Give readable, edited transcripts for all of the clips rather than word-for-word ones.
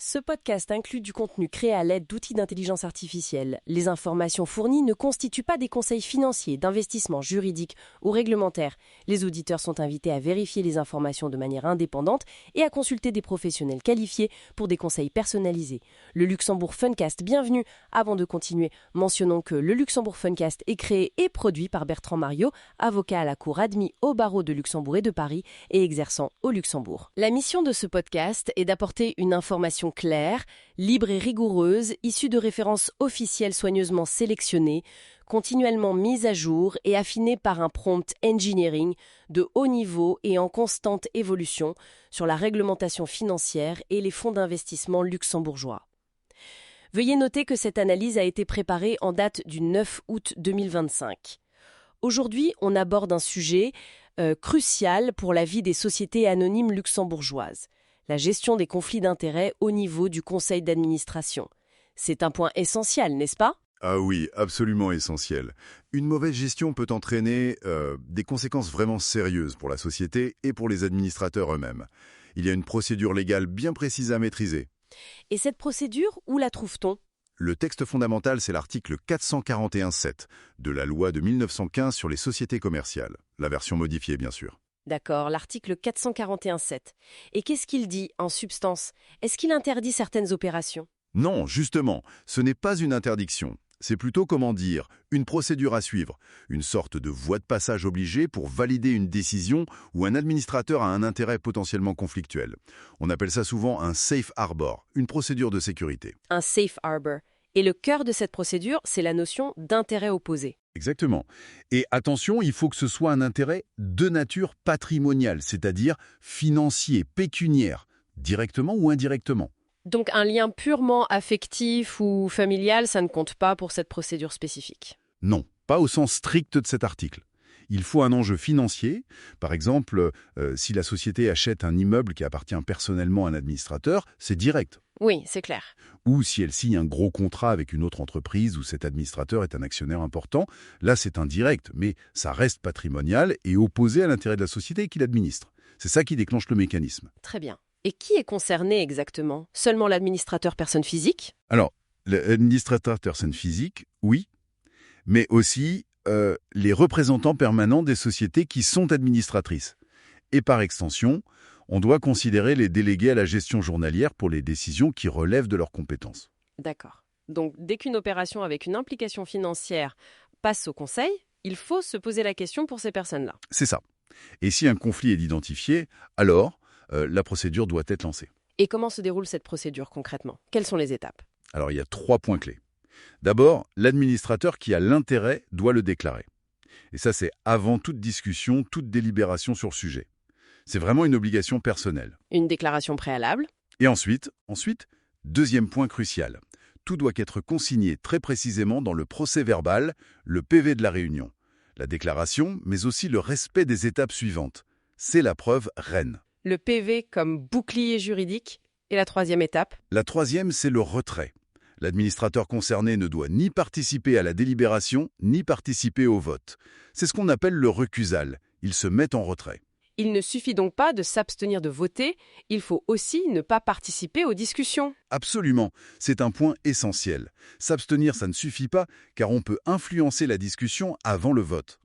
Ce podcast inclut du contenu créé à l'aide d'outils d'intelligence artificielle. Les informations fournies ne constituent pas des conseils financiers, d'investissement, juridiques ou réglementaires. Les auditeurs sont invités à vérifier les informations de manière indépendante et à consulter des professionnels qualifiés pour des conseils personnalisés. Le Luxembourg Funcast, bienvenue. Avant de continuer, mentionnons que le Luxembourg Funcast est créé et produit par Bertrand Mariot, avocat à la Cour admis au barreau de Luxembourg et de Paris et exerçant au Luxembourg. La mission de ce podcast est d'apporter une information claire, libre et rigoureuse, issue de références officielles soigneusement sélectionnées, continuellement mises à jour et affinées par un prompt engineering de haut niveau et en constante évolution sur la réglementation financière et les fonds d'investissement luxembourgeois. Veuillez noter que cette analyse a été préparée en date du 9 août 2025. Aujourd'hui, on aborde un sujet crucial pour la vie des sociétés anonymes luxembourgeoises. La gestion des conflits d'intérêts au niveau du conseil d'administration. C'est un point essentiel, n'est-ce pas ? Ah oui, absolument essentiel. Une mauvaise gestion peut entraîner des conséquences vraiment sérieuses pour la société et pour les administrateurs eux-mêmes. Il y a une procédure légale bien précise à maîtriser. Et cette procédure, où la trouve-t-on ? Le texte fondamental, c'est l'article 441.7 de la loi de 1915 sur les sociétés commerciales. La version modifiée, bien sûr. D'accord, l'article 441.7. Et qu'est-ce qu'il dit, en substance ? Est-ce qu'il interdit certaines opérations ? Non, justement, ce n'est pas une interdiction. C'est plutôt, comment dire, une procédure à suivre, une sorte de voie de passage obligée pour valider une décision où un administrateur a un intérêt potentiellement conflictuel. On appelle ça souvent un safe harbor, une procédure de sécurité. Un safe harbor. Et le cœur de cette procédure, c'est la notion d'intérêt opposé. Exactement. Et attention, il faut que ce soit un intérêt de nature patrimoniale, c'est-à-dire financier, pécuniaire, directement ou indirectement. Donc un lien purement affectif ou familial, ça ne compte pas pour cette procédure spécifique. Non, pas au sens strict de cet article. Il faut un enjeu financier. Par exemple, si la société achète un immeuble qui appartient personnellement à un administrateur, c'est direct. Oui, c'est clair. Ou si elle signe un gros contrat avec une autre entreprise où cet administrateur est un actionnaire important, là c'est indirect, mais ça reste patrimonial et opposé à l'intérêt de la société qui l'administre. C'est ça qui déclenche le mécanisme. Très bien. Et qui est concerné exactement ? Seulement l'administrateur personne physique ? Alors, l'administrateur personne physique, oui, mais aussi les représentants permanents des sociétés qui sont administratrices. Et par extension, on doit considérer les délégués à la gestion journalière pour les décisions qui relèvent de leurs compétences. D'accord. Donc, dès qu'une opération avec une implication financière passe au conseil, il faut se poser la question pour ces personnes-là. C'est ça. Et si un conflit est identifié, alors la procédure doit être lancée. Et comment se déroule cette procédure concrètement ? Quelles sont les étapes ? Alors, il y a 3 points clés. D'abord, l'administrateur qui a l'intérêt doit le déclarer. Et ça, c'est avant toute discussion, toute délibération sur le sujet. C'est vraiment une obligation personnelle. Une déclaration préalable ? Et ensuite, deuxième point crucial. Tout doit être consigné très précisément dans le procès-verbal, le PV de la réunion. La déclaration, mais aussi le respect des étapes suivantes. C'est la preuve reine. Le PV comme bouclier juridique. Et la troisième étape ? La troisième, c'est le retrait. L'administrateur concerné ne doit ni participer à la délibération, ni participer au vote. C'est ce qu'on appelle le recusal. Il se met en retrait. Il ne suffit donc pas de s'abstenir de voter, il faut aussi ne pas participer aux discussions. Absolument, c'est un point essentiel. S'abstenir, ça ne suffit pas, car on peut influencer la discussion avant le vote.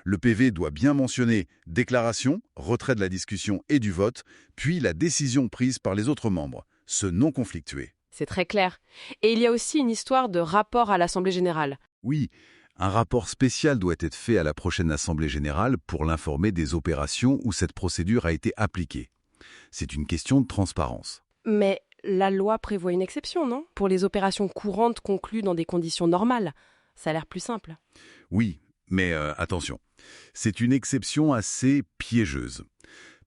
Le PV doit bien mentionner déclaration, retrait de la discussion et du vote, puis la décision prise par les autres membres, ce non conflictué. C'est très clair. Et il y a aussi une histoire de rapport à l'Assemblée générale. Oui, un rapport spécial doit être fait à la prochaine Assemblée générale pour l'informer des opérations où cette procédure a été appliquée. C'est une question de transparence. Mais la loi prévoit une exception, non ? Pour les opérations courantes conclues dans des conditions normales. Ça a l'air plus simple. Oui, mais attention, c'est une exception assez piégeuse.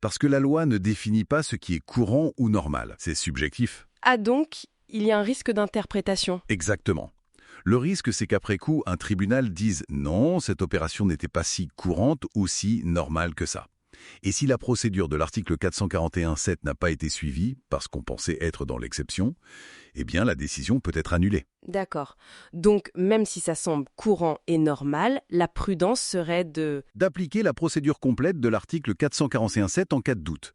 Parce que la loi ne définit pas ce qui est courant ou normal. C'est subjectif. Ah donc, il y a un risque d'interprétation. Exactement. Le risque, c'est qu'après coup, un tribunal dise « non, cette opération n'était pas si courante ou si normale que ça ». Et si la procédure de l'article 441.7 n'a pas été suivie, parce qu'on pensait être dans l'exception, eh bien la décision peut être annulée. D'accord. Donc, même si ça semble courant et normal, la prudence serait d'appliquer la procédure complète de l'article 441.7 en cas de doute.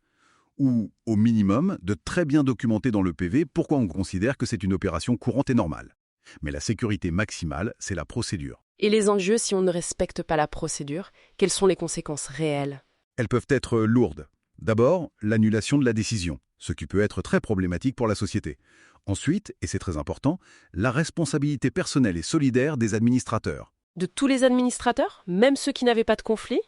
ou, au minimum, de très bien documenter dans le PV pourquoi on considère que c'est une opération courante et normale. Mais la sécurité maximale, c'est la procédure. Et les enjeux si on ne respecte pas la procédure, quelles sont les conséquences réelles? Elles peuvent être lourdes. D'abord, l'annulation de la décision, ce qui peut être très problématique pour la société. Ensuite, et c'est très important, la responsabilité personnelle et solidaire des administrateurs. De tous les administrateurs, même ceux qui n'avaient pas de conflit?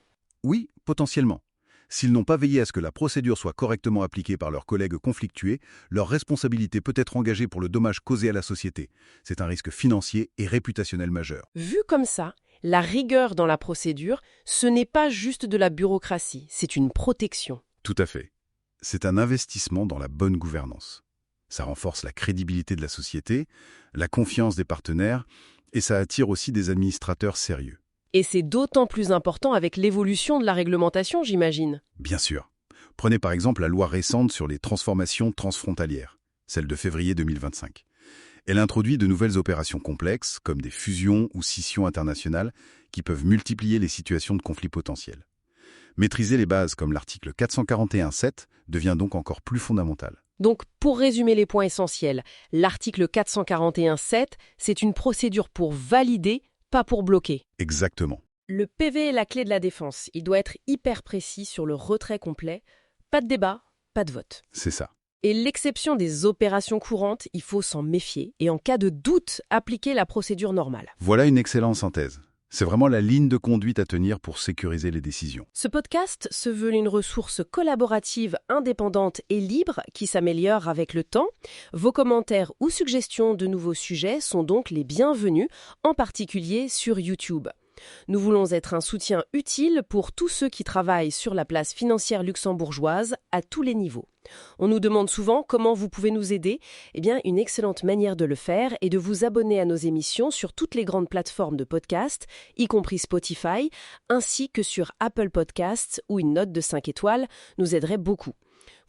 Oui, potentiellement. S'ils n'ont pas veillé à ce que la procédure soit correctement appliquée par leurs collègues conflictués, leur responsabilité peut être engagée pour le dommage causé à la société. C'est un risque financier et réputationnel majeur. Vu comme ça, la rigueur dans la procédure, ce n'est pas juste de la bureaucratie, c'est une protection. Tout à fait. C'est un investissement dans la bonne gouvernance. Ça renforce la crédibilité de la société, la confiance des partenaires, et ça attire aussi des administrateurs sérieux. Et c'est d'autant plus important avec l'évolution de la réglementation, j'imagine. Bien sûr. Prenez par exemple la loi récente sur les transformations transfrontalières, celle de février 2025. Elle introduit de nouvelles opérations complexes, comme des fusions ou scissions internationales, qui peuvent multiplier les situations de conflits potentiels. Maîtriser les bases comme l'article 441.7 devient donc encore plus fondamental. Donc, pour résumer les points essentiels, l'article 441.7, c'est une procédure pour valider, pas pour bloquer. Exactement. Le PV est la clé de la défense. Il doit être hyper précis sur le retrait complet. Pas de débat, pas de vote. C'est ça. Et l'exception des opérations courantes, il faut s'en méfier et en cas de doute, appliquer la procédure normale. Voilà une excellente synthèse. C'est vraiment la ligne de conduite à tenir pour sécuriser les décisions. Ce podcast se veut une ressource collaborative, indépendante et libre qui s'améliore avec le temps. Vos commentaires ou suggestions de nouveaux sujets sont donc les bienvenus, en particulier sur YouTube. Nous voulons être un soutien utile pour tous ceux qui travaillent sur la place financière luxembourgeoise à tous les niveaux. On nous demande souvent comment vous pouvez nous aider. Eh bien, une excellente manière de le faire est de vous abonner à nos émissions sur toutes les grandes plateformes de podcast, y compris Spotify, ainsi que sur Apple Podcasts où une note de 5 étoiles nous aiderait beaucoup.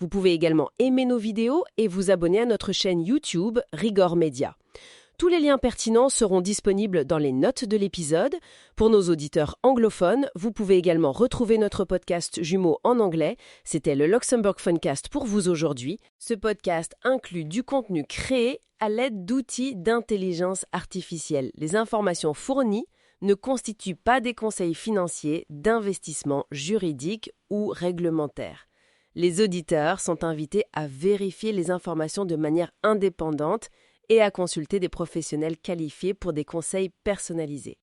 Vous pouvez également aimer nos vidéos et vous abonner à notre chaîne YouTube Rigor Media. Tous les liens pertinents seront disponibles dans les notes de l'épisode. Pour nos auditeurs anglophones, vous pouvez également retrouver notre podcast jumeau en anglais. C'était le Luxembourg Funcast pour vous aujourd'hui. Ce podcast inclut du contenu créé à l'aide d'outils d'intelligence artificielle. Les informations fournies ne constituent pas des conseils financiers, d'investissement juridique ou réglementaire. Les auditeurs sont invités à vérifier les informations de manière indépendante et à consulter des professionnels qualifiés pour des conseils personnalisés.